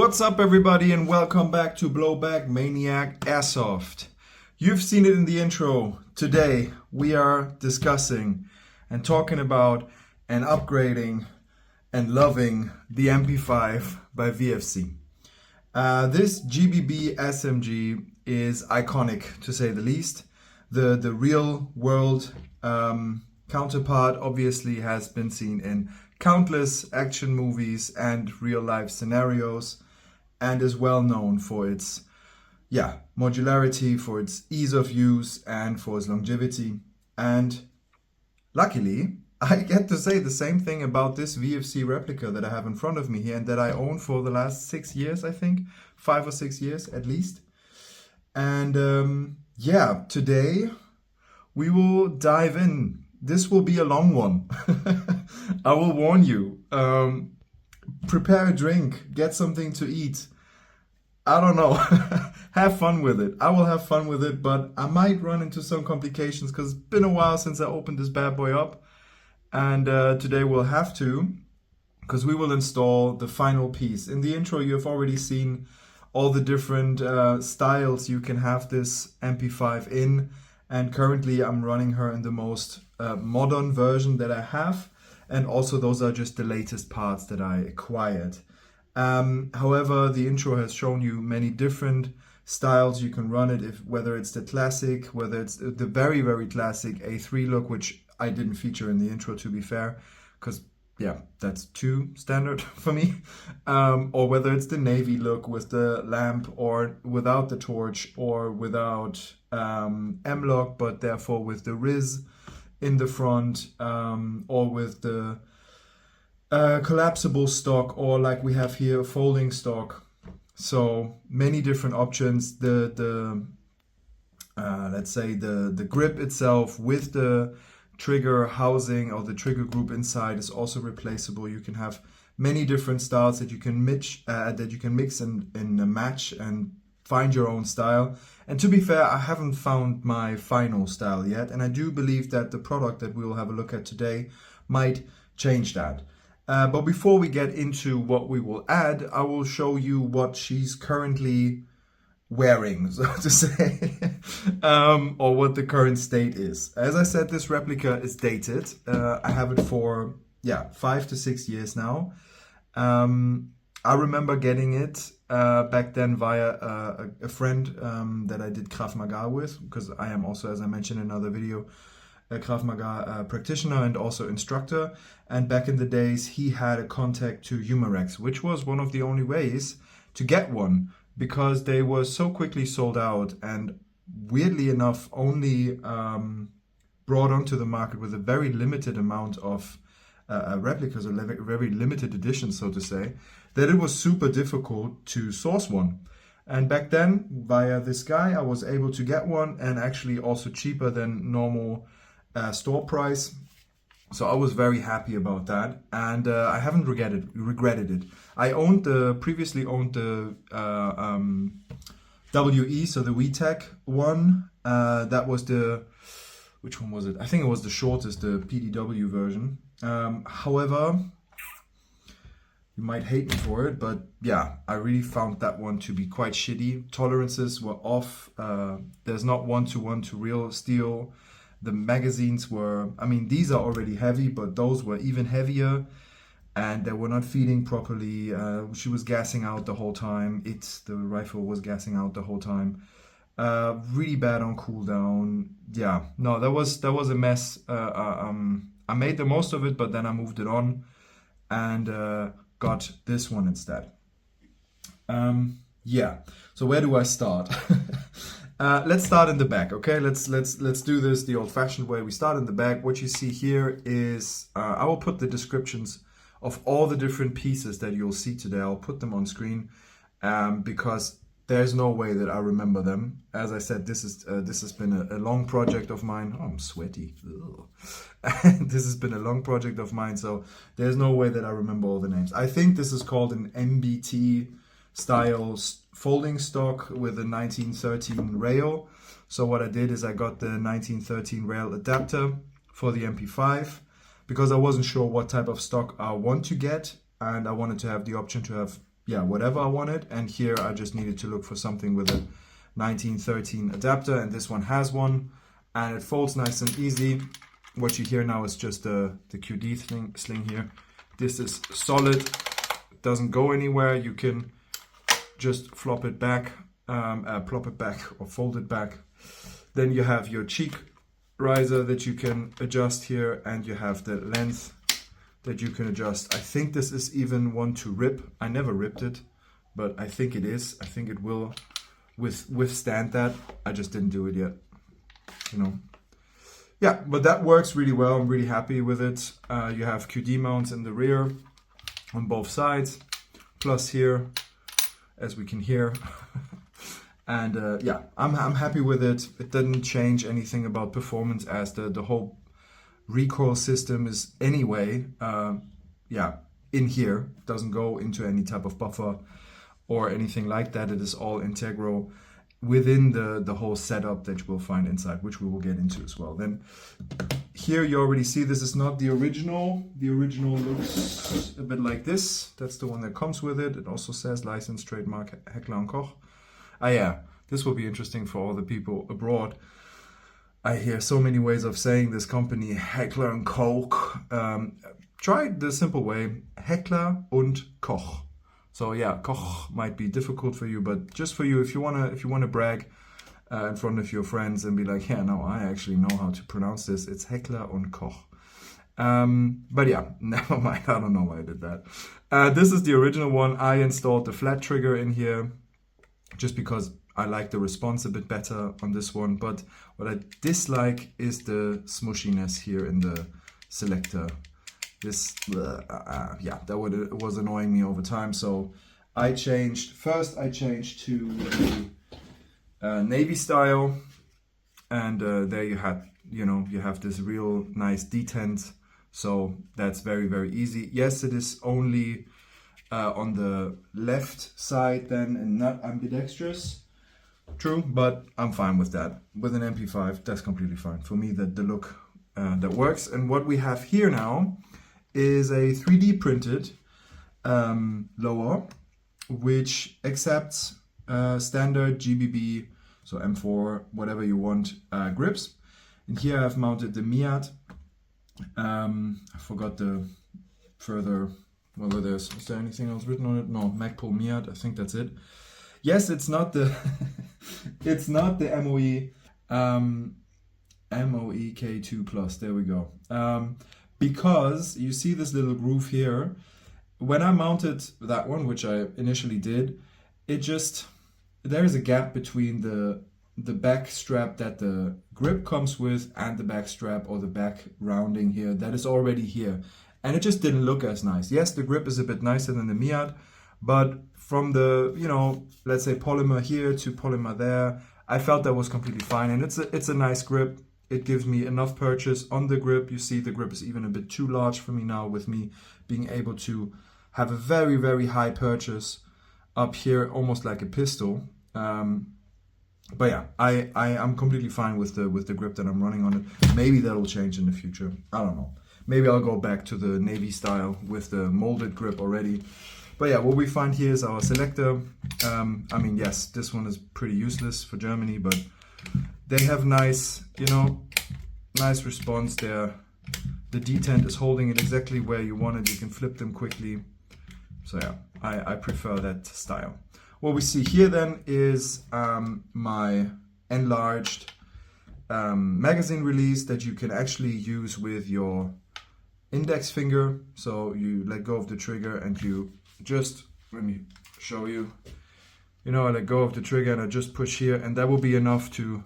What's up everybody and welcome back to Blowback Maniac Airsoft. You've seen it in the intro. Today we are discussing and talking about and upgrading and loving the MP5 by VFC. This GBB SMG is iconic to say the least. The real world counterpart obviously has been seen in countless action movies and real life scenarios, and is well known for its modularity, for its ease of use, and for its longevity. And luckily, I get to say the same thing about this VFC replica that I have in front of me here and that I own for the last 6 years, I think, 5 or 6 years at least. And today we will dive in. This will be a long one. I will warn you. Prepare a drink, get something to eat. I don't know. Have fun with it. I will have fun with it, but I might run into some complications because it's been a while since I opened this bad boy up. And today we'll have to, because we will install the final piece. In the intro, you have already seen all the different styles you can have this MP5 in. And currently I'm running her in the most modern version that I have. And also those are just the latest parts that I acquired. However, the intro has shown you many different styles you can run it, whether it's the classic, whether it's the very, very classic A3 look, which I didn't feature in the intro to be fair, because that's too standard for me. Or whether it's the navy look with the lamp or without the torch, or without M-lock, but therefore with the Riz in the front, or with the collapsible stock, or like we have here, folding stock. So many different options. Let's say the grip itself with the trigger housing or the trigger group inside is also replaceable. You can have many different styles that you can mix and match and find your own style. And to be fair, I haven't found my final style yet, and I do believe that the product that we will have a look at today might change that. But before we get into what we will add, I will show you what she's currently wearing, so to say, or what the current state is. As I said, this replica is dated. I have it for 5 to 6 years now. I remember getting it back then via a friend that I did Krav Maga with, because I am also, as I mentioned in another video, a Krav Maga practitioner and also instructor. And back in the days, he had a contact to Humarex, which was one of the only ways to get one, because they were so quickly sold out and weirdly enough only brought onto the market with a very limited amount of replicas, or very limited editions, so to say, that it was super difficult to source one. And back then, via this guy, I was able to get one, and actually also cheaper than normal store price. So I was very happy about that, and I haven't regretted it. I previously owned the WE, so the WeTech one. That was which one was it? I think it was the shortest, the PDW version. However, you might hate me for it, but I really found that one to be quite shitty. Tolerances were off. There's not one-to-one to real steel. The magazines were, these are already heavy, but those were even heavier, and they were not feeding properly. She was gassing out the whole time. The rifle was gassing out the whole time. Really bad on cooldown. No, that was a mess. I made the most of it, but then I moved it on and got this one instead. So where do I start? Let's start in the back, okay? Let's do this the old-fashioned way. We start in the back. What you see here is I will put the descriptions of all the different pieces that you'll see today. I'll put them on screen because there's no way that I remember them. As I said, this has been a long project of mine. Oh, I'm sweaty. This has been a long project of mine, so there's no way that I remember all the names. I think this is called an MBT style folding stock with a 1913 rail. So what I did is I got the 1913 rail adapter for the MP5 because I wasn't sure what type of stock I want to get, and I wanted to have the option to have yeah, whatever I wanted. And here I just needed to look for something with a 1913 adapter, and this one has one, and it folds nice and easy. What you hear now is just the QD sling here. This is solid, it doesn't go anywhere. You can just flop it back, plop it back or fold it back. Then you have your cheek riser that you can adjust here, and you have the length that you can adjust. I think this is even one to rip. I never ripped it, but I think it is. I think it will withstand that. I just didn't do it yet, you know. Yeah, but that works really well. I'm really happy with it. You have QD mounts in the rear on both sides, plus here, as we can hear. And yeah, I'm happy with it. It didn't change anything about performance, as the whole recoil system is anyway, yeah, in here. It doesn't go into any type of buffer or anything like that. It is all integral within the whole setup that you will find inside, which we will get into as well. Then here you already see this is not the original. The original looks a bit like this. That's the one that comes with it. It also says license, trademark, Heckler & Koch. Ah yeah, this will be interesting for all the people abroad. I hear so many ways of saying this company, Heckler & Koch. Try the simple way, Heckler und Koch. So yeah, Koch might be difficult for you, but just for you, if you wanna brag in front of your friends and be like, yeah, no, I actually know how to pronounce this. It's Heckler und Koch. But yeah, never mind. I don't know why I did that. This is the original one. I installed the flat trigger in here just because I like the response a bit better on this one. But what I dislike is the smushiness here in the selector. This, yeah, it was annoying me over time. So I changed to the Navy style, and there you have this real nice detent. So that's very, very easy. Yes, it is only on the left side then and not ambidextrous. True, but I'm fine with that. With an MP5, that's completely fine. For me, the look that works. And what we have here now is a 3D printed lower, which accepts standard GBB, so M4, whatever you want, grips. And here I've mounted the Miat. I forgot the further, whether is there anything else written on it? No, Magpul Miat, I think that's it. Yes, it's not the it's not the MOE MOE K2 Plus. There we go. Because you see this little groove here. When I mounted that one, which I initially did, there is a gap between the back strap that the grip comes with and the back strap or the back rounding here that is already here, and it just didn't look as nice. Yes, the grip is a bit nicer than the Miat, but from the, let's say polymer here to polymer there, I felt that was completely fine, and it's a nice grip. It gives me enough purchase on the grip. You see the grip is even a bit too large for me now, with me being able to have a very, very high purchase up here, almost like a pistol. But yeah, I'm completely fine with the grip that I'm running on it. Maybe that'll change in the future. I don't know. Maybe I'll go back to the Navy style with the molded grip already. But yeah, what we find here is our selector. I mean, yes, this one is pretty useless for Germany, but they have nice, nice response there. The detent is holding it exactly where you want it. You can flip them quickly. So yeah, I prefer that style. What we see here then is my enlarged magazine release that you can actually use with your index finger. So you let go of the trigger and you just, let me show you, I let go of the trigger and I just push here, and that will be enough to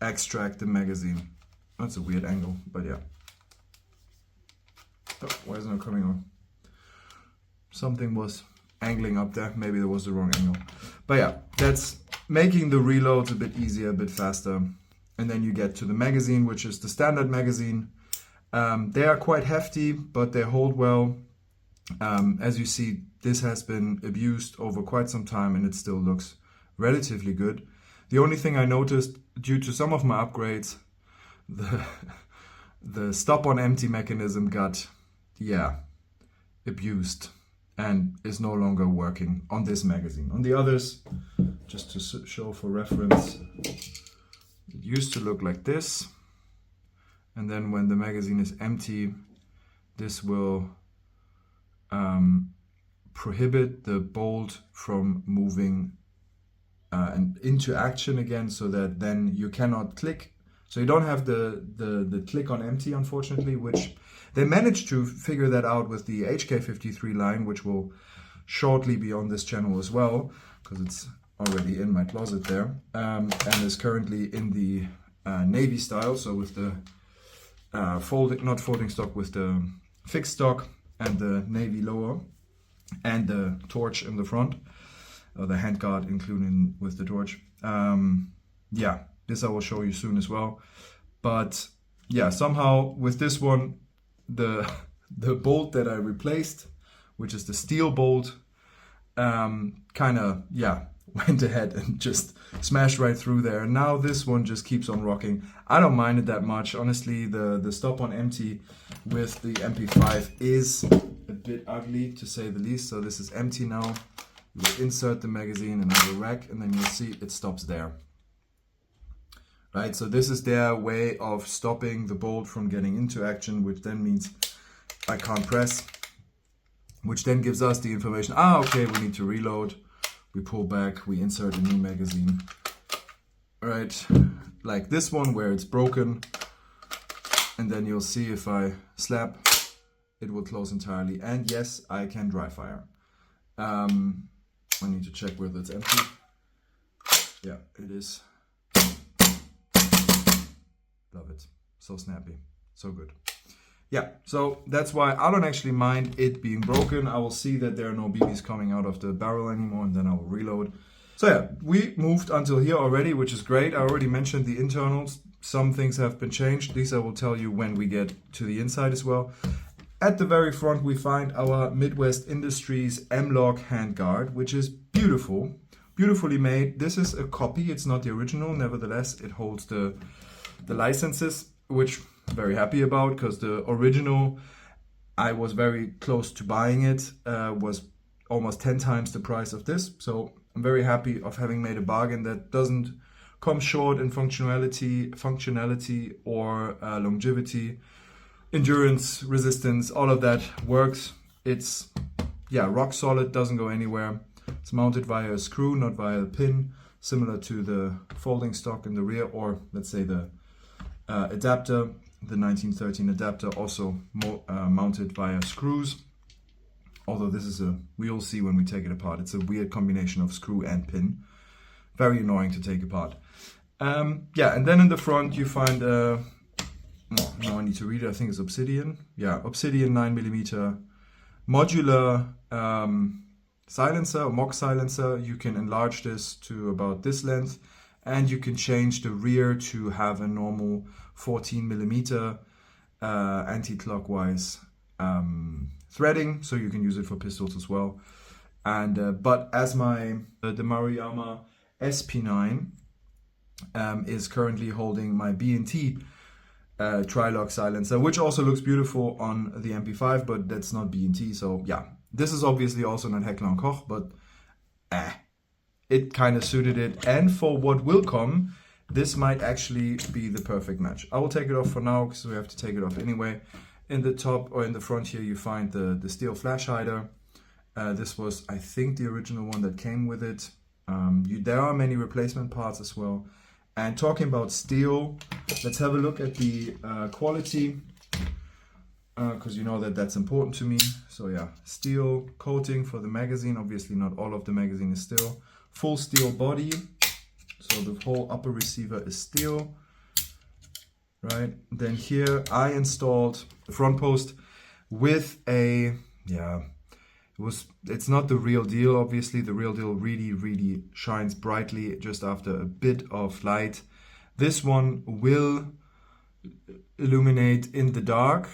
extract the magazine. That's a weird angle, but yeah. Oh, why isn't it coming on? Something was angling up there. Maybe there was the wrong angle. But yeah, that's making the reloads a bit easier, a bit faster. And then you get to the magazine, which is the standard magazine. They are quite hefty, but they hold well. As you see, this has been abused over quite some time and it still looks relatively good. The only thing I noticed due to some of my upgrades, the stop on empty mechanism got, abused. and is no longer working on this magazine. On the others, just to show for reference, it used to look like this, and then when the magazine is empty, this will prohibit the bolt from moving and into action again, so that then you cannot click. So you don't have the click on empty, unfortunately, which they managed to figure that out with the HK53 line, which will shortly be on this channel as well, because it's already in my closet there, and is currently in the navy style, so with the not folding stock, with the fixed stock and the navy lower and the torch in the front, the handguard including with the torch. Yeah, this I will show you soon as well. But yeah, somehow with this one, the bolt that I replaced, which is the steel bolt, kind of, yeah, went ahead and just smashed right through there. And now this one just keeps on rocking. I don't mind it that much. Honestly, the stop on empty with the MP5 is a bit ugly, to say the least. So this is empty now. You will insert the magazine in the rack, and then you'll see it stops there. Right, so this is their way of stopping the bolt from getting into action, which then means I can't press, which then gives us the information, okay, we need to reload. We pull back, we insert a new magazine. Right, like this one where it's broken, and then you'll see if I slap, it will close entirely. And yes, I can dry fire. I need to check whether it's empty. Yeah, it is. Love it. So snappy. So good. Yeah, so that's why I don't actually mind it being broken. I will see that there are no BBs coming out of the barrel anymore, and then I will reload. So yeah, we moved until here already, which is great. I already mentioned the internals. Some things have been changed. These I will tell you when we get to the inside as well. At the very front, we find our Midwest Industries M-Log handguard, which is beautiful, beautifully made. This is a copy. It's not the original. Nevertheless, it holds the licenses, which I'm very happy about, because the original, I was very close to buying it, was almost 10 times the price of this. So I'm very happy of having made a bargain that doesn't come short in functionality or longevity, endurance, resistance. All of that works. It's, yeah, rock solid, doesn't go anywhere. It's mounted via a screw, not via a pin, similar to the folding stock in the rear, or let's say the adapter, the 1913 adapter, also mounted via screws. Although this is we'll see when we take it apart. It's a weird combination of screw and pin. Very annoying to take apart. Yeah, and then in the front you find, no, I need to read it, I think it's Obsidian. Yeah, Obsidian 9mm modular silencer, mock silencer. You can enlarge this to about this length, and you can change the rear to have a normal 14mm anti-clockwise threading, so you can use it for pistols as well. And but as the Maruyama SP9 is currently holding my B&T tri-lock silencer, which also looks beautiful on the MP5, but that's not B&T. So yeah, this is obviously also not Heckler & Koch, but it kind of suited it. And for what will come, this might actually be the perfect match. I will take it off for now, because we have to take it off anyway. In the top, or in the front here, you find the steel flash hider. This was, I think, the original one that came with it. There are many replacement parts as well. And talking about steel, let's have a look at the quality, because you know that that's important to me. So yeah, steel coating for the magazine. Obviously not all of the magazine is steel. Full steel body, so the whole upper receiver is steel. Right, then here I installed the front post with a, yeah, it's not the real deal, obviously. The real deal really shines brightly just after a bit of light. This one will illuminate in the dark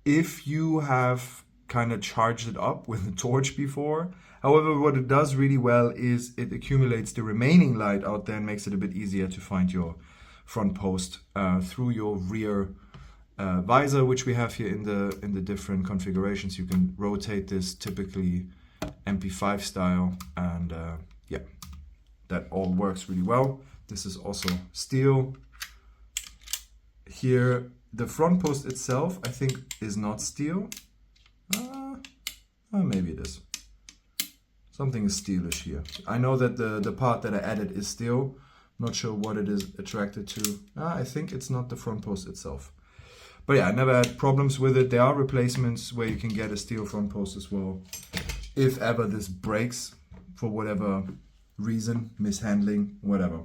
if you have kind of charged it up with a torch before. However, what it does really well is it accumulates the remaining light out there and makes it a bit easier to find your front post through your rear visor, which we have here in the different configurations. You can rotate this typically MP5 style, and yeah, that all works really well. This is also steel. Here, the front post itself, I think, is not steel. Maybe it is. Something is steelish here. I know that the part that I added is steel. Not sure what it is attracted to. I think it's not the front post itself. But yeah, I never had problems with it. There are replacements where you can get a steel front post as well, if ever this breaks for whatever reason, mishandling, whatever.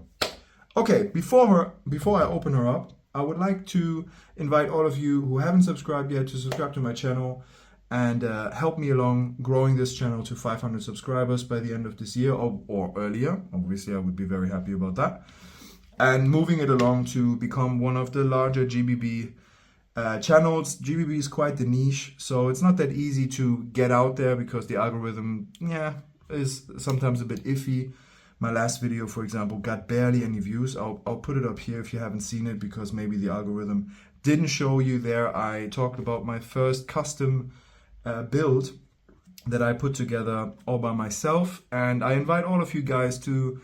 Okay, before I open her up, I would like to invite all of you who haven't subscribed yet to subscribe to my channel and help me along growing this channel to 500 subscribers by the end of this year, or earlier. Obviously, I would be very happy about that. And moving it along to become one of the larger GBB channels. GBB is quite the niche, so it's not that easy to get out there because the algorithm, is sometimes a bit iffy. My last video, for example, got barely any views. I'll put it up here if you haven't seen it, because maybe the algorithm didn't show you there. I talked about my first custom build that I put together all by myself, and I invite all of you guys to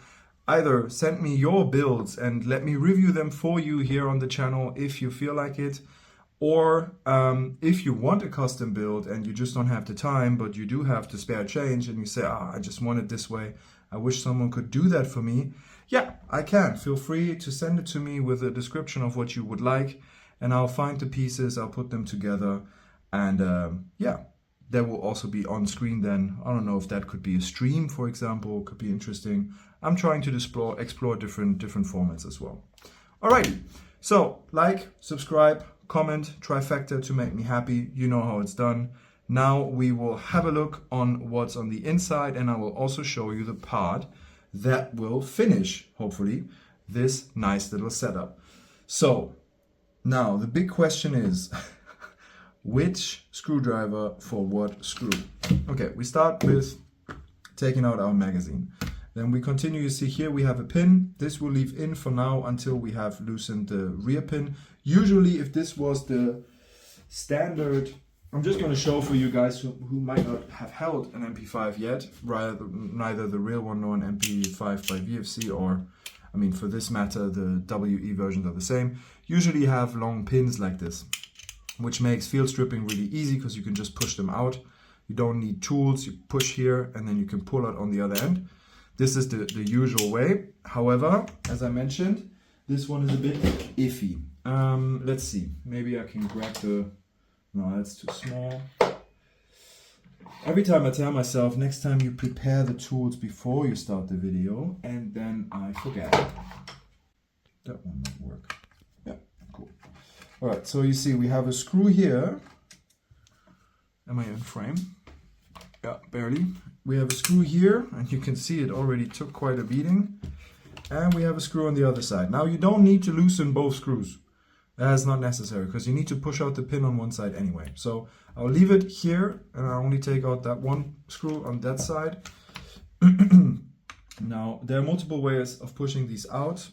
either send me your builds and let me review them for you here on the channel if you feel like it, or if you want a custom build and you just don't have the time, but you do have the spare change and you say, I just want it this way, I wish someone could do that for me. Yeah, I can. Feel free to send it to me with a description of what you would like, and I'll find the pieces, I'll put them together, and yeah, that will also be on screen then. I don't know if that could be a stream, for example, could be interesting. I'm trying to explore different formats as well. Alrighty, so like, subscribe, comment, trifecta to make me happy. You know how it's done. Now we will have a look on what's on the inside, and I will also show you the part that will finish, hopefully, this nice little setup. So now the big question is, which screwdriver for what screw? Okay, we start with taking out our magazine. Then we continue. You see here we have a pin. This will leave in for now until we have loosened the rear pin. Usually, if this was the standard, I'm just going to show for you guys who might not have held an MP5 yet, neither the real one nor an MP5 by VFC, or, I mean, for this matter, the WE versions are the same. Usually you have long pins like this, which makes field stripping really easy because you can just push them out. You don't need tools. You push here and then you can pull out on the other end. This is the usual way. However, as I mentioned, this one is a bit iffy. Let's see. Maybe I can grab the... No, that's too small. Every time I tell myself, next time you prepare the tools before you start the video, and then I forget. That one might work. Yeah, cool. All right, so you see we have a screw here. Am I in frame? Yeah, barely. We have a screw here, and you can see it already took quite a beating. And we have a screw on the other side. Now you don't need to loosen both screws. That's not necessary, because you need to push out the pin on one side anyway. So I'll leave it here, and I'll only take out that one screw on that side. Now, there are multiple ways of pushing these out.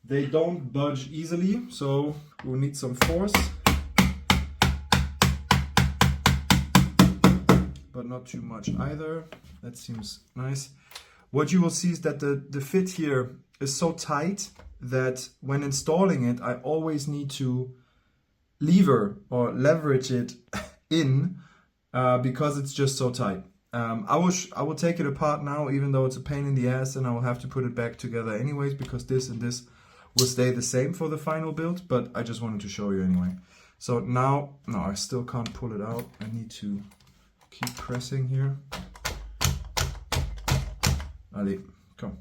They don't budge easily, so we'll need some force. But not too much either. That seems nice. What you will see is that the fit here is so tight that when installing it, I always need to lever or leverage it in because it's just so tight. I will take it apart now, even though it's a pain in the ass, and I will have to put it back together anyways, because this and this will stay the same for the final build, but I just wanted to show you anyway. So now, no, I still can't pull it out. I need to keep pressing here. Ali, come.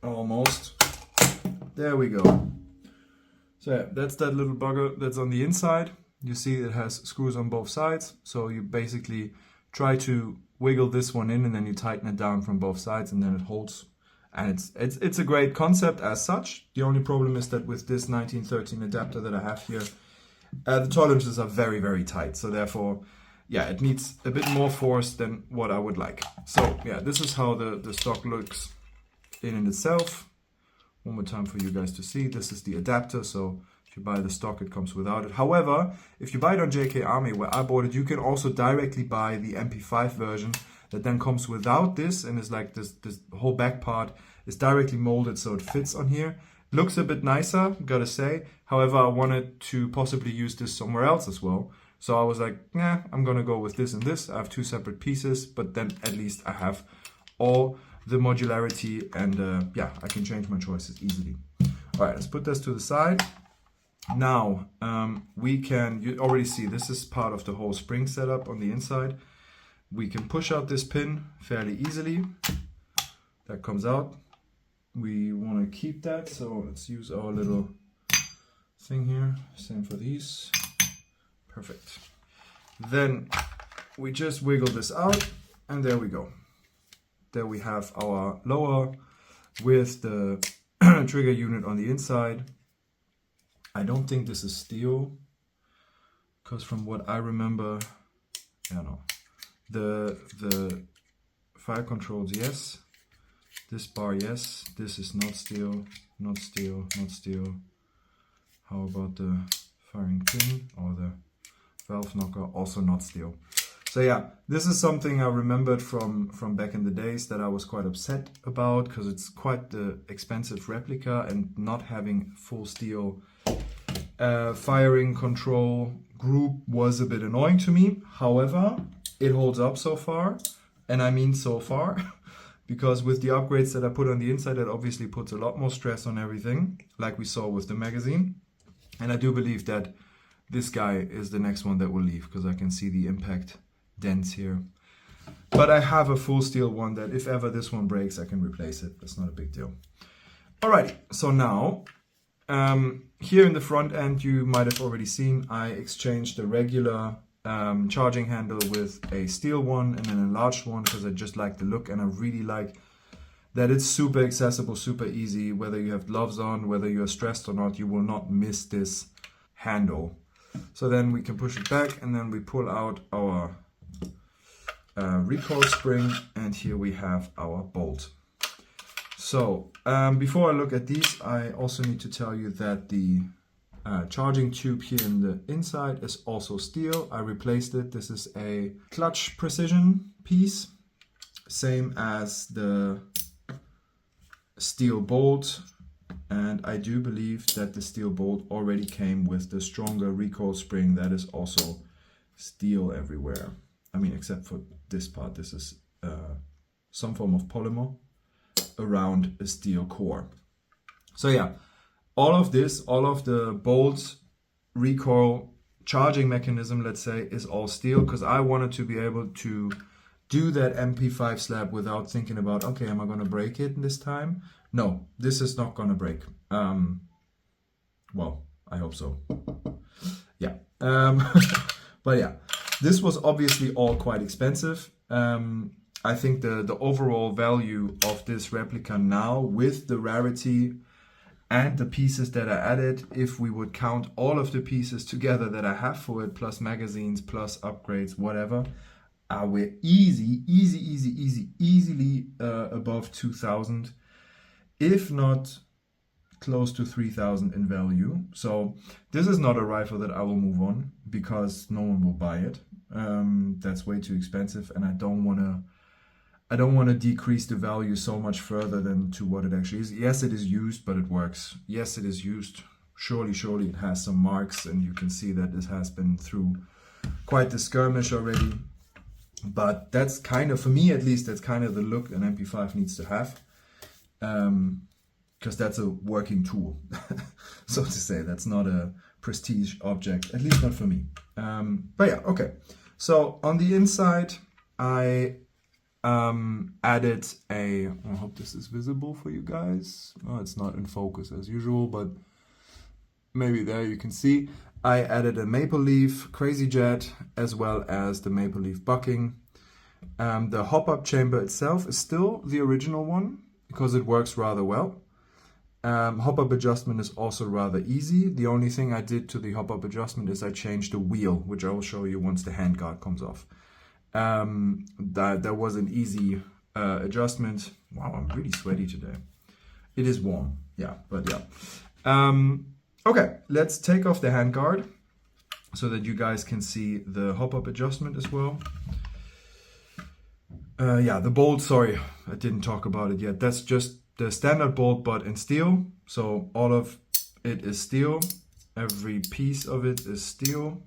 Almost. There we go. So yeah, that's that little bugger that's on the inside. You see it has screws on both sides. So you basically try to wiggle this one in, and then you tighten it down from both sides, and then it holds. And it's a great concept as such. The only problem is that with this 1913 adapter that I have here, the tolerances are very, very tight. So therefore, yeah, it needs a bit more force than what I would like. So yeah, this is how the stock looks in itself. One more time for you guys to see. This is the adapter, so If you buy the stock, it comes without it. However, if you buy it on JK Army, where I bought it, you can also directly buy the MP5 version that then comes without this, and is like this whole back part is directly molded so it fits on here. Looks a bit nicer, gotta say. However, I wanted to possibly use this somewhere else as well. So I was like, nah, I'm gonna go with this and this. I have two separate pieces, but then at least I have all the modularity, and yeah, I can change my choices easily. All right, let's put this to the side. Now, we can, you already see this is part of the whole spring setup on the inside. We can push out this pin fairly easily. That comes out. We want to keep that, so let's use our little thing here. Same for these. Perfect. Then we just wiggle this out, and there we go. There we have our lower with the trigger unit on the inside. I don't think this is steel, because from what I remember, I don't know. The fire controls, yes. This bar, yes. This is not steel, not steel, not steel. How about the firing pin or the valve knocker? Also not steel. So yeah, this is something I remembered from back in the days that I was quite upset about, because it's quite the expensive replica, and not having full steel firing control group was a bit annoying to me. However, it holds up so far, and I mean so far, because with the upgrades that I put on the inside, it obviously puts a lot more stress on everything, like we saw with the magazine. And I do believe that this guy is the next one that will leave, because I can see the impact dents here. But I have a full steel one that if ever this one breaks, I can replace it. That's not a big deal. Alrighty, so now here in the front end, you might have already seen, I exchanged the regular charging handle with a steel one and an enlarged one, because I just like the look, and I really like that it's super accessible, super easy. Whether you have gloves on, whether you're stressed or not, you will not miss this handle. So then we can push it back, and then we pull out our recoil spring, and here we have our bolt. So before I look at these, I also need to tell you that the charging tube here in the inside is also steel. I replaced it. This is a clutch precision piece, same as the steel bolt, and I do believe that the steel bolt already came with the stronger recoil spring that is also steel everywhere. I mean, except for this part. This is some form of polymer around a steel core. So yeah, all of this, all of the bolts, recoil, charging mechanism, let's say, is all steel, because I wanted to be able to do that MP5 slab without thinking about, okay, am I going to break it this time? No, this is not going to break. Well, I hope so. Yeah. But yeah, this was obviously all quite expensive. I think the overall value of this replica now, with the rarity and the pieces that I added, if we would count all of the pieces together that I have for it, plus magazines, plus upgrades, whatever, we're easily above 2,000, if not close to 3,000 in value. So this is not a rifle that I will move on, because no one will buy it. That's way too expensive, and I don't want to decrease the value so much further than to what it actually is. Yes, it is used, but it works. Yes, it is used. Surely it has some marks, and you can see that this has been through quite the skirmish already. But that's kind of, for me at least, that's kind of the look an MP5 needs to have. Because that's a working tool, so to say. That's not a prestige object, at least not for me. But yeah, okay. So on the inside, I added I hope this is visible for you guys. Oh, it's not in focus as usual, but maybe there you can see. I added a maple leaf crazy jet, as well as the maple leaf bucking. The hop-up chamber itself is still the original one, because it works rather well. Hop-up adjustment is also rather easy. The only thing I did to the hop-up adjustment is I changed the wheel, which I will show you once the handguard comes off. That was an easy adjustment. Wow, I'm really sweaty today. It is warm, yeah, but yeah. Okay, let's take off the handguard so that you guys can see the hop-up adjustment as well. Yeah, the bolt, sorry, I didn't talk about it yet. That's just the standard bolt, but in steel. So all of it is steel. Every piece of it is steel.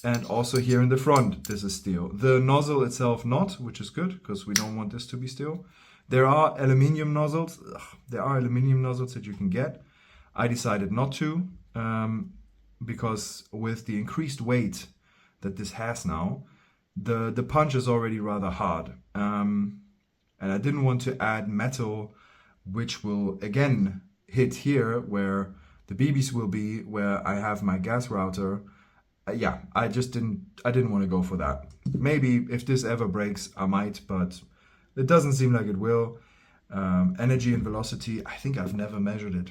And also here in the front, this is steel. The nozzle itself not, which is good, because we don't want this to be steel. There are aluminum nozzles. There are aluminum nozzles that you can get. I decided not to, because with the increased weight that this has now, the punch is already rather hard. And I didn't want to add metal, which will again hit here where the BBs will be, where I have my gas router. Yeah, I didn't want to go for that. Maybe if this ever breaks, I might, but it doesn't seem like it will. Energy and velocity, I think I've never measured it.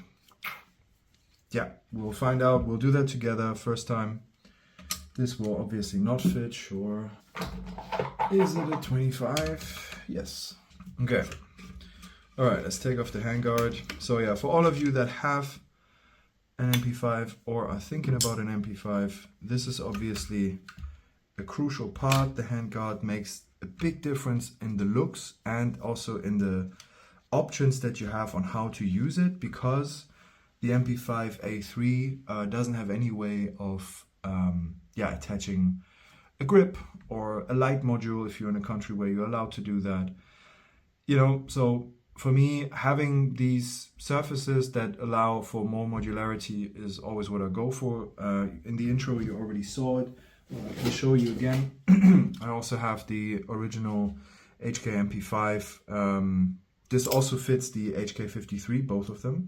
Yeah, we'll find out. We'll do that together first time. This will obviously not fit, sure. Is it a 25? Yes. Okay. All right, let's take off the handguard. So yeah, for all of you that have an MP5 or are thinking about an MP5, this is obviously a crucial part. The handguard makes a big difference in the looks and also in the options that you have on how to use it, because the MP5A3 doesn't have any way of attaching a grip or a light module if you're in a country where you're allowed to do that. You know, so for me, having these surfaces that allow for more modularity is always what I go for. In the intro, you already saw it. I can show you again. I also have the original HK MP5. This also fits the HK53, both of them.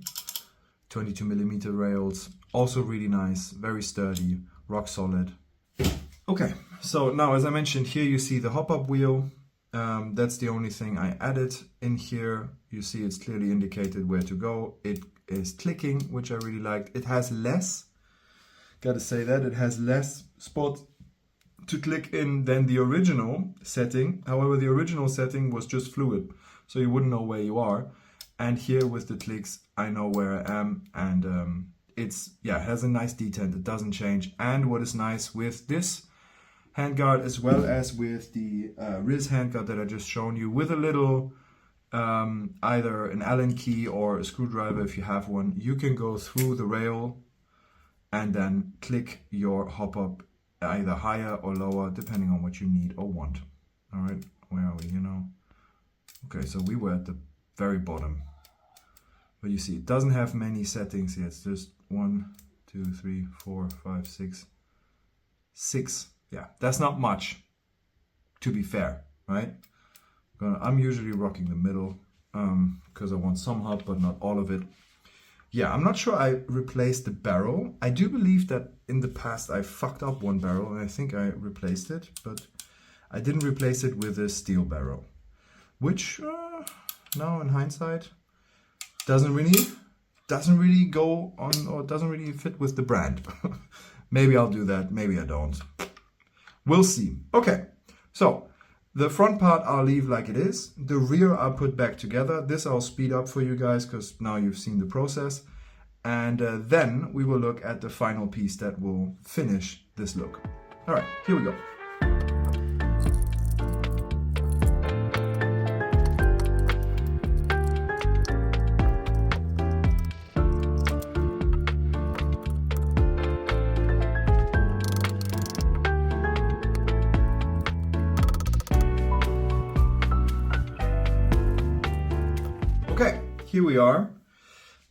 22mm rails, also really nice, very sturdy, rock solid. Okay, so now as I mentioned, here you see the hop-up wheel. That's the only thing I added in here. You see it's clearly indicated where to go. It is clicking, which I really liked. It has less, gotta say that, it has less spots to click in than the original setting. However, the original setting was just fluid, so you wouldn't know where you are. And here with the clicks, I know where I am, and it has a nice detent. It doesn't change. And what is nice with this handguard, as well as with the RIS handguard that I just shown you, with a little either an Allen key or a screwdriver if you have one, you can go through the rail and then click your hop up either higher or lower depending on what you need or want. All right, where are we, you know? Okay, so we were at the very bottom. But you see, it doesn't have many settings here. It's just 1, 2, 3, 4, 5, 6. 6. Yeah, that's not much, to be fair, right? I'm usually rocking the middle because I want some hop, but not all of it. Yeah, I'm not sure I replaced the barrel. I do believe that in the past I fucked up one barrel and I think I replaced it, but I didn't replace it with a steel barrel, which now in hindsight doesn't really go on, or doesn't really fit with the brand. Maybe I'll do that, maybe I don't. We'll see. Okay, so the front part I'll leave like it is. The rear I'll put back together. This I'll speed up for you guys because now you've seen the process. And then we will look at the final piece that will finish this look. All right, here we go. Here we are,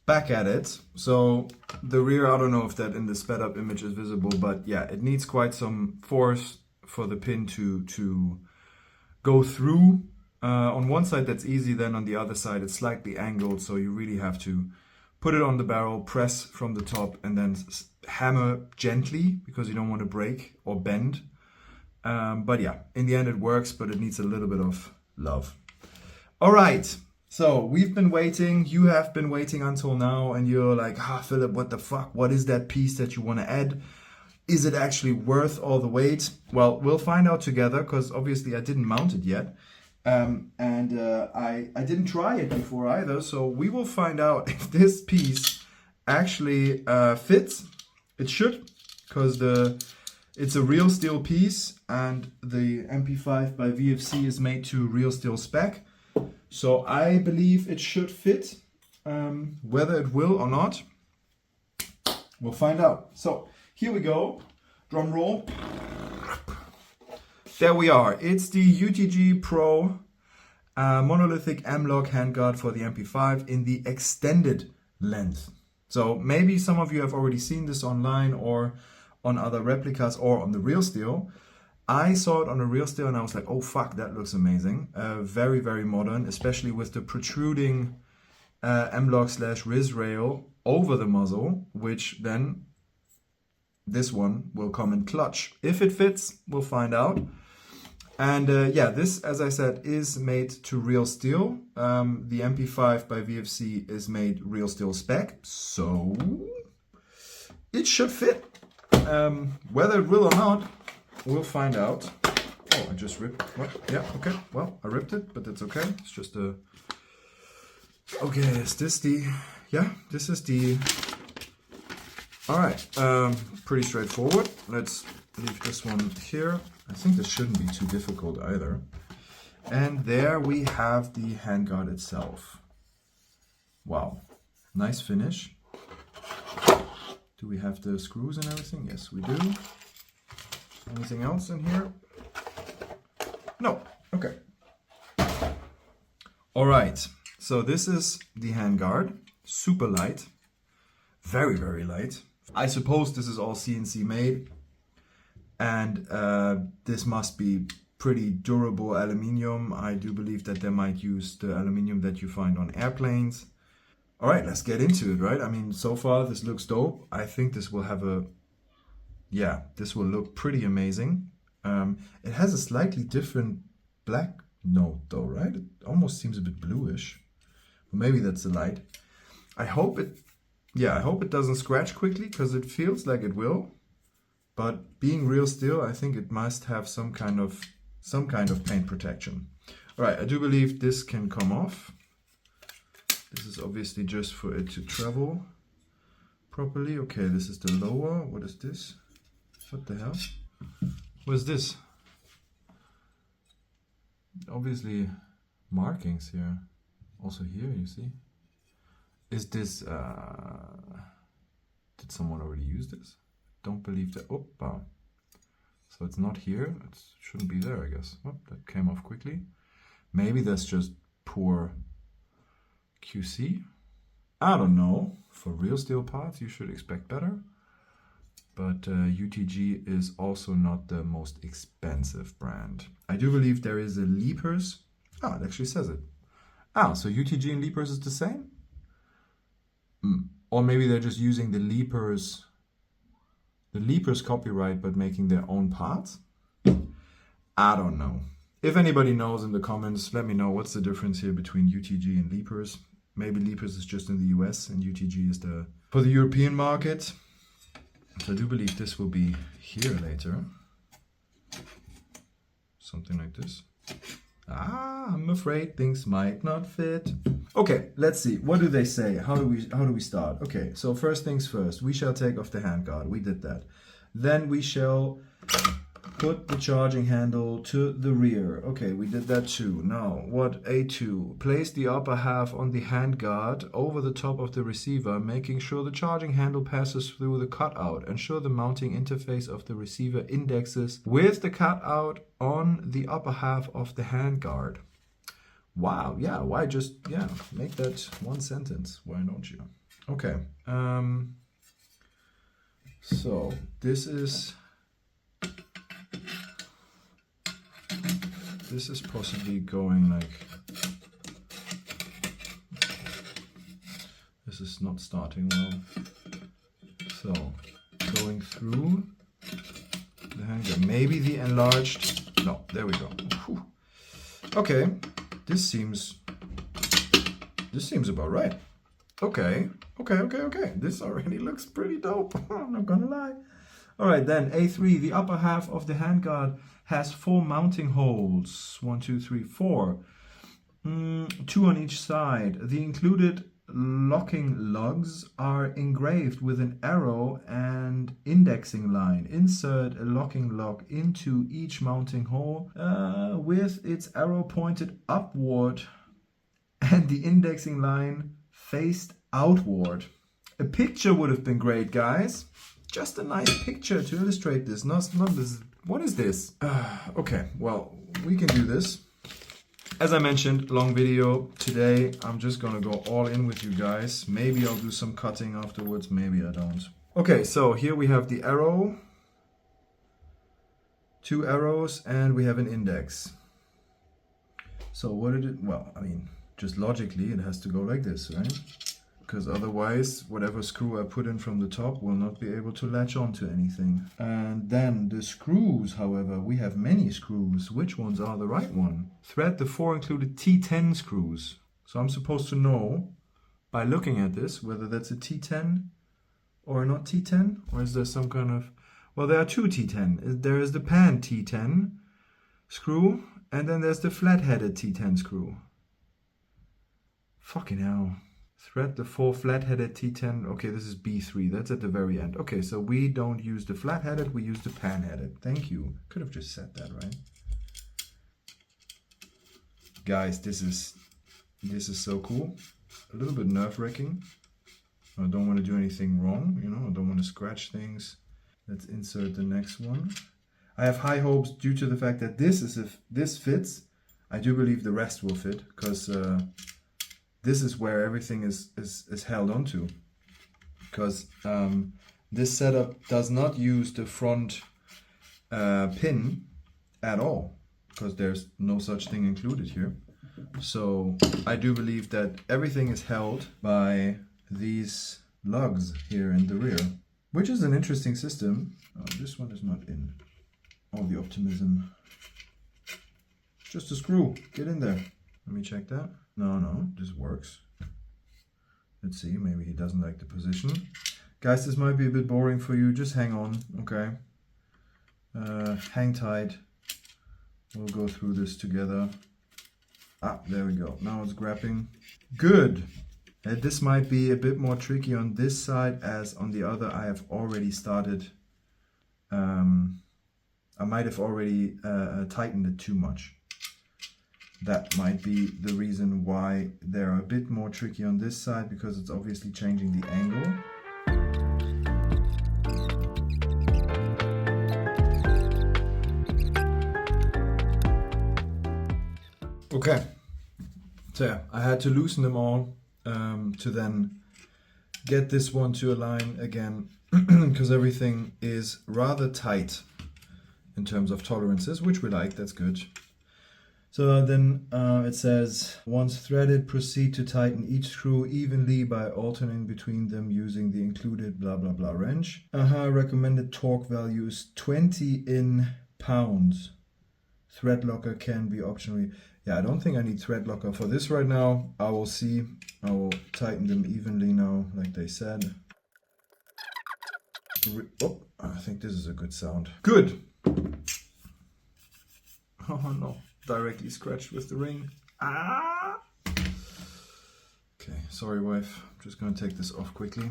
back at it. So the rear, I don't know if that in the sped up image is visible, but yeah, it needs quite some force for the pin to go through. On one side that's easy, then on the other side it's slightly angled, so you really have to put it on the barrel, press from the top, and then hammer gently because you don't want to break or bend. But yeah, in the end it works, but it needs a little bit of love. All right. So we've been waiting, you have been waiting until now, and you're like, Philip, what the fuck? What is that piece that you want to add? Is it actually worth all the wait? Well, we'll find out together, because obviously I didn't mount it yet. I didn't try it before either, so we will find out if this piece actually fits. It should, because it's a real steel piece, and the MP5 by VFC is made to real steel spec. So I believe it should fit. Whether it will or not, we'll find out. So here we go. Drum roll. There we are. It's the UTG Pro monolithic M-LOK handguard for the MP5 in the extended length. So maybe some of you have already seen this online or on other replicas or on the real steel. I saw it on a real steel and I was like, oh fuck, that looks amazing. Very, very modern, especially with the protruding M-LOK/RIS rail over the muzzle, which then this one will come in clutch. If it fits, we'll find out. And yeah, this, as I said, is made to real steel. The MP5 by VFC is made real steel spec, so it should fit. Whether it will or not, we'll find out. Oh, I just ripped. What? Yeah, okay. Well, I ripped it, but it's okay. It's just a... Okay, is this the... Yeah, this is the... Alright, pretty straightforward. Let's leave this one here. I think this shouldn't be too difficult either. And there we have the handguard itself. Wow, nice finish. Do we have the screws and everything? Yes, we do. Anything else in here? No, okay. All right, so this is the handguard. Super light, very, very light. I suppose this is all CNC made. And this must be pretty durable aluminium. I do believe that they might use the aluminium that you find on airplanes. All right, let's get into it, right? I mean, so far this looks dope. I think this will have a, yeah, this will look pretty amazing. It has a slightly different black note though, right? It almost seems a bit bluish. Maybe that's the light. I hope it, yeah, I hope it doesn't scratch quickly because it feels like it will. But being real steel, I think it must have some kind of paint protection. All right, I do believe this can come off. This is obviously just for it to travel properly. Okay, this is the lower. What is this? What the hell? What is this? Obviously markings here. Also here, you see. Is this, did someone already use this? Don't believe that. Oh, wow. So it's not here. It shouldn't be there, I guess. Oh, that came off quickly. Maybe that's just poor QC. I don't know. For real steel parts, you should expect better. But UTG is also not the most expensive brand. I do believe there is a Leapers. Ah, it actually says it. Ah, so UTG and Leapers is the same? Or maybe they're just using the Leapers copyright but making their own parts? I don't know. If anybody knows in the comments, let me know what's the difference here between UTG and Leapers. Maybe Leapers is just in the US and UTG is for the European market. So I do believe this will be here later. Something like this. Ah, I'm afraid things might not fit. Okay, let's see. What do they say? How do we start? Okay, so first things first. We shall take off the handguard. We did that. Then we shall put the charging handle to the rear. Okay, we did that too. Now, what A2? Place the upper half on the handguard over the top of the receiver, making sure the charging handle passes through the cutout. Ensure the mounting interface of the receiver indexes with the cutout on the upper half of the handguard. Wow, yeah, why just, yeah, make that one sentence. Why don't you? Okay, so this is possibly going like, this is not starting well. So going through the handguard, maybe the enlarged, no, there we go. Whew. Okay, this seems about right. Okay, this already looks pretty dope. I'm not gonna lie. All right, then A3, the upper half of the handguard has 4 mounting holes. 1, 2, 3, 4. 2 on each side. The included locking lugs are engraved with an arrow and indexing line. Insert a locking lug into each mounting hole with its arrow pointed upward and the indexing line faced outward. A picture would have been great, guys. Just a nice picture to illustrate this. Not this. What is this? Okay, well, we can do this. As I mentioned, long video. Today, I'm just gonna go all in with you guys. Maybe I'll do some cutting afterwards, maybe I don't. Okay, so here we have the arrow, 2 arrows, and we have an index. So what did it, well, I mean, just logically, it has to go like this, right? Because otherwise, whatever screw I put in from the top will not be able to latch onto anything. And then the screws, however, we have many screws. Which ones are the right one? Thread the 4 included T10 screws. So I'm supposed to know, by looking at this, whether that's a T10 or not T10, or is there some kind of... Well, there are 2 T10. There is the pan T10 screw, and then there's the flat-headed T10 screw. Fucking hell. Thread the 4 flat-headed T10. Okay, this is B3. That's at the very end. Okay, so we don't use the flat-headed, we use the pan-headed. Thank you. Could have just said that, right? Guys, this is so cool. A little bit nerve-wracking. I don't want to do anything wrong, you know. I don't want to scratch things. Let's insert the next one. I have high hopes due to the fact that if this fits, I do believe the rest will fit, because this is where everything is held onto, because this setup does not use the front pin at all, because there's no such thing included here. So I do believe that everything is held by these lugs here in the rear, which is an interesting system. Oh, this one is not in. All the optimism. Just a screw. Get in there. Let me check that. No, this works. Let's see, maybe he doesn't like the position. Guys, this might be a bit boring for you. Just hang on, okay? Hang tight. We'll go through this together. Ah, there we go. Now it's grabbing. Good. This might be a bit more tricky on this side, as on the other I have already started. I might have already tightened it too much. That might be the reason why they're a bit more tricky on this side, because it's obviously changing the angle. Okay, so yeah, I had to loosen them all to then get this one to align again, because everything is rather tight in terms of tolerances, which we like, that's good. So then it says, once threaded, proceed to tighten each screw evenly by alternating between them using the included blah blah blah wrench. Recommended torque value is 20 in pounds. Thread locker can be optionally. Yeah, I don't think I need thread locker for this right now. I will see. I will tighten them evenly now, like they said. Oh, I think this is a good sound. Good. Oh no. Directly scratched with the ring. Ah! Okay, sorry wife. I'm just gonna take this off quickly.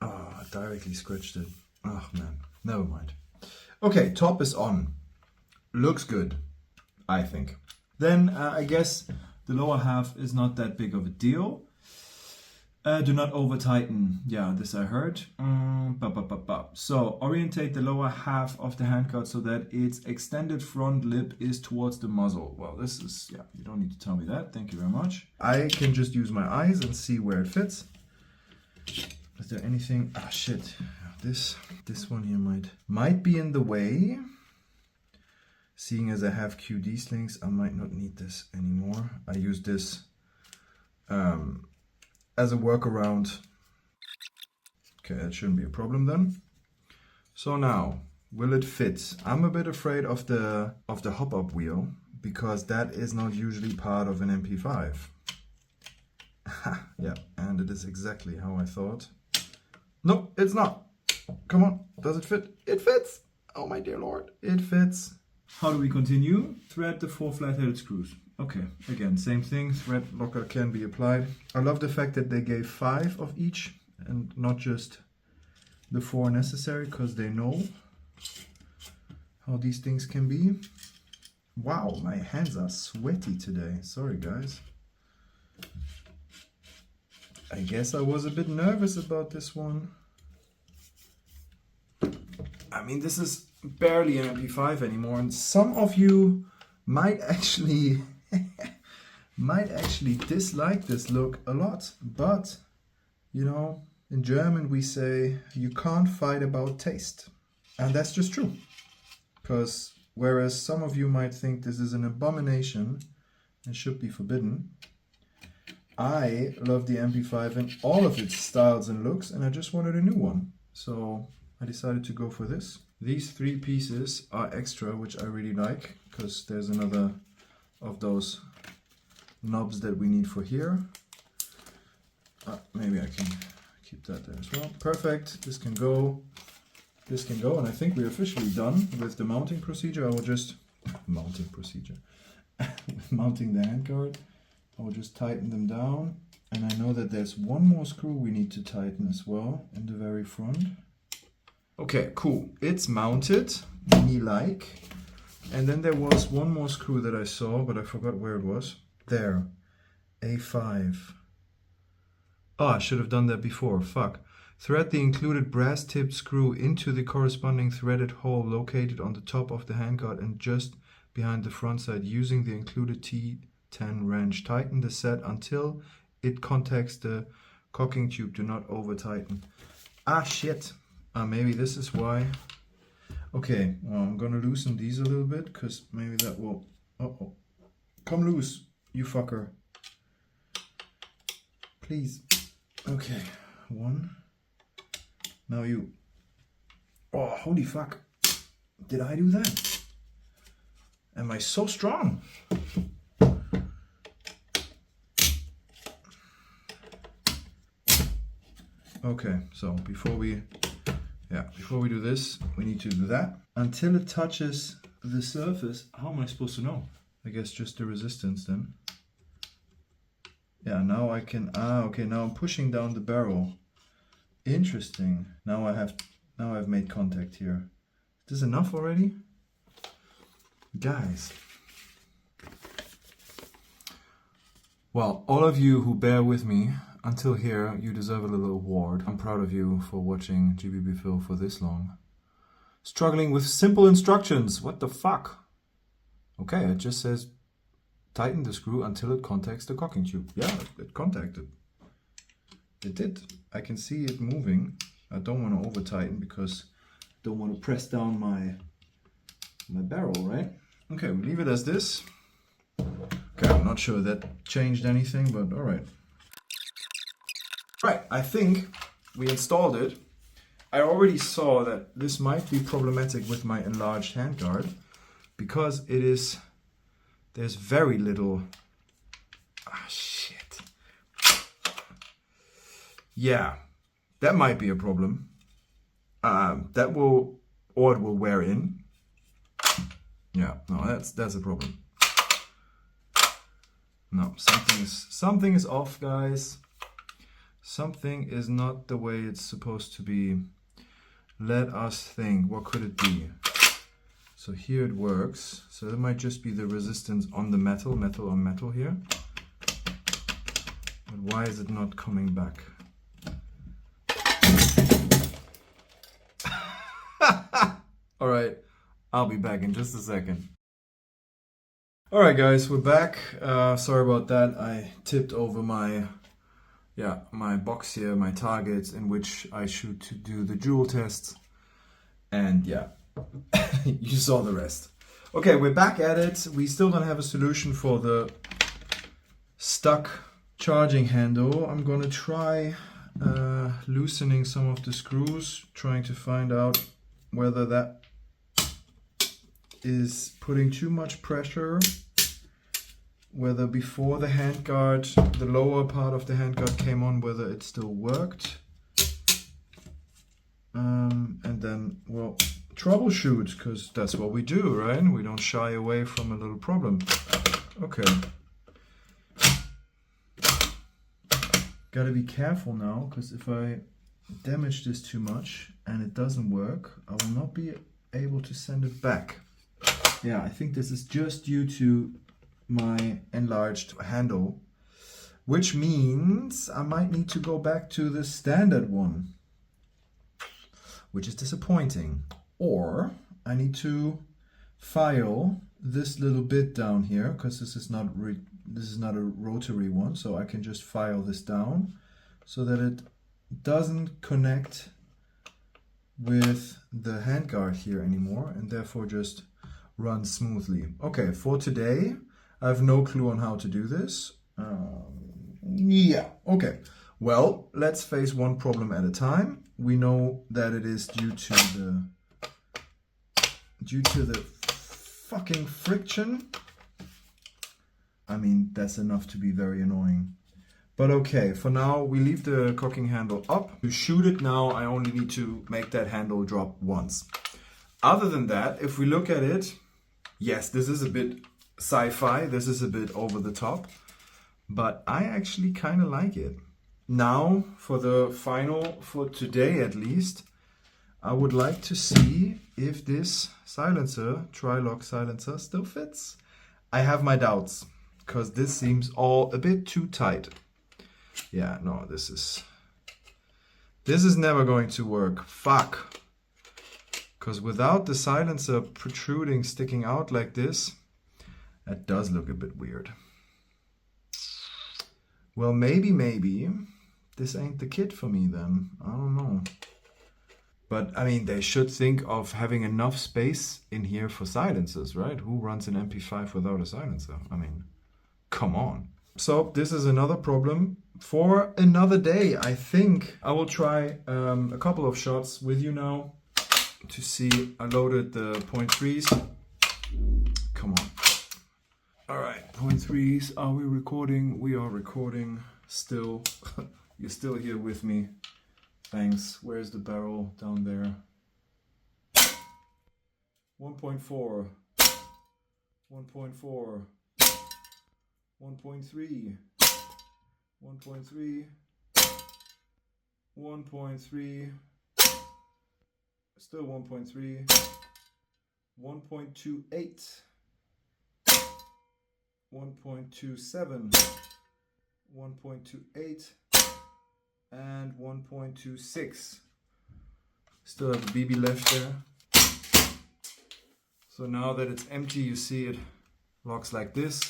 Oh, I directly scratched it. Oh man, never mind. Okay, top is on. Looks good, I think. Then I guess the lower half is not that big of a deal. Do not over tighten. Yeah, this I heard. So orientate the lower half of the handguard so that its extended front lip is towards the muzzle. Well, this is, yeah, you don't need to tell me that. Thank you very much. I can just use my eyes and see where it fits. Is there anything? Ah, shit. This one here might be in the way. Seeing as I have QD slings, I might not need this anymore. I use this as a workaround. Okay, that shouldn't be a problem then. So now, will it fit? I'm a bit afraid of the hop-up wheel, because that is not usually part of an MP5. Yeah, and it is exactly how I thought. No, it's not. Come on, does it fit? It fits! Oh my dear lord, it fits. How do we continue? Thread the 4 flat-headed screws. Okay, again, same thing, thread locker can be applied. I love the fact that they gave 5 of each and not just the 4 necessary, because they know how these things can be. Wow, my hands are sweaty today. Sorry guys. I guess I was a bit nervous about this one. I mean, this is barely an MP5 anymore, and some of you might actually dislike this look a lot. But, you know, in German we say you can't fight about taste. And that's just true. Because whereas some of you might think this is an abomination and should be forbidden, I love the MP5 in all of its styles and looks, and I just wanted a new one. So I decided to go for this. These 3 pieces are extra, which I really like, because there's another of those knobs that we need for here. Maybe I can keep that there as well. Perfect. This can go. This can go, and I think we're officially done with the mounting procedure. I will just mounting the handguard. I will just tighten them down, and I know that there's one more screw we need to tighten as well in the very front. Okay, cool. It's mounted, me-like. And then there was one more screw that I saw, but I forgot where it was. There, A5. Oh, I should have done that before, fuck. Thread the included brass-tipped screw into the corresponding threaded hole located on the top of the handguard and just behind the front side using the included T10 wrench. Tighten the set until it contacts the cocking tube. Do not over-tighten. Ah, shit. Maybe this is why. Okay, well, I'm gonna loosen these a little bit, because maybe that will... Uh-oh. Come loose, you fucker. Please. Okay, 1. Now you. Oh, holy fuck. Did I do that? Am I so strong? Okay, so before we do this, we need to do that. Until it touches the surface, how am I supposed to know? I guess just the resistance then. Yeah, now I can, okay, now I'm pushing down the barrel. Interesting. Now I've made contact here. Is this enough already? Guys. Well, all of you who bear with me until here, you deserve a little award. I'm proud of you for watching GBB Phil for this long. Struggling with simple instructions. What the fuck? Okay, it just says tighten the screw until it contacts the cocking tube. Yeah, it contacted. It did. I can see it moving. I don't want to over tighten because I don't want to press down my barrel, right? Okay, we leave it as this. Okay, I'm not sure that changed anything, but all right. Right, I think we installed it. I already saw that this might be problematic with my enlarged handguard because there's very little, shit. Yeah, that might be a problem. It will wear in. Yeah, no, that's a problem. No, something is off, guys. Something is not the way it's supposed to be. Let us think, what could it be? So here it works. So it might just be the resistance on the metal on metal here. But why is it not coming back? All right, I'll be back in just a second. All right, guys, we're back. Sorry about that. I tipped over my box here, my targets in which I shoot to do the jewel tests. And yeah, you saw the rest. Okay, we're back at it. We still don't have a solution for the stuck charging handle. I'm gonna try loosening some of the screws, trying to find out whether that is putting too much pressure, whether before the handguard, the lower part of the handguard came on, whether it still worked. And then, well, troubleshoot, because that's what we do, right? We don't shy away from a little problem. Okay. Gotta be careful now, because if I damage this too much and it doesn't work, I will not be able to send it back. Yeah, I think this is just due to my enlarged handle, which means I might need to go back to the standard one, which is disappointing. Or I need to file this little bit down here, because this is not a rotary one, so I can just file this down so that it doesn't connect with the handguard here anymore, and therefore just run smoothly. Okay, for today I have no clue on how to do this. Yeah, okay. Well, let's face one problem at a time. We know that it is due to the fucking friction. I mean, that's enough to be very annoying. But okay, for now we leave the cocking handle up. To shoot it now, I only need to make that handle drop once. Other than that, if we look at it, yes, this is a bit sci-fi, this is a bit over the top, but I actually kind of like it. Now, for the final, for today at least, I would like to see if this silencer, tri-lock silencer, still fits. I have my doubts, because this seems all a bit too tight. Yeah, no, this is never going to work. Fuck. Because without the silencer protruding, sticking out like this, that does look a bit weird. Well, maybe this ain't the kit for me then. I don't know. But I mean, they should think of having enough space in here for silencers, right? Who runs an MP5 without a silencer? I mean, come on. So this is another problem for another day. I think I will try a couple of shots with you now to see. I loaded the .3s. Come on. All right, .3s. Are we recording? We are recording still. You're still here with me. Thanks. Where's the barrel? Down there. 1.4. 1.4. 1.3, 1.3, 1.3, still 1.3, 1.28, 1.27, 1.28, and 1.26. Still have a BB left there. So now that it's empty, you see it locks like this.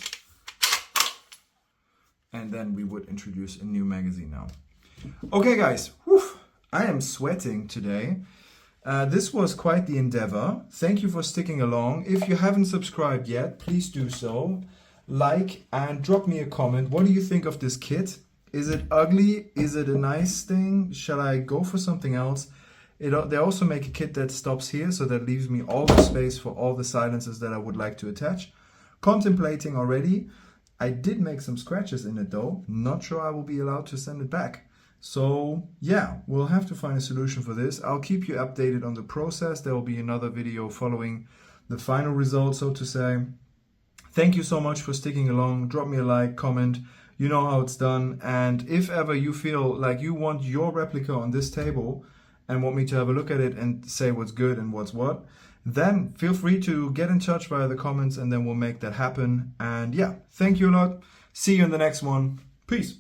And then we would introduce a new magazine now. Okay guys, whew, I am sweating today. This was quite the endeavor. Thank you for sticking along. If you haven't subscribed yet, please do so. Like and drop me a comment. What do you think of this kit? Is it ugly? Is it a nice thing? Shall I go for something else? They also make a kit that stops here, so that leaves me all the space for all the silencers that I would like to attach. Contemplating already. I did make some scratches in it though. Not sure I will be allowed to send it back. So yeah, we'll have to find a solution for this. I'll keep you updated on the process. There will be another video following the final result, so to say. Thank you so much for sticking along. Drop me a like, comment. You know how it's done. And if ever you feel like you want your replica on this table and want me to have a look at it and say what's good and what's what, then feel free to get in touch via the comments and then we'll make that happen. And yeah, thank you a lot. See you in the next one. Peace.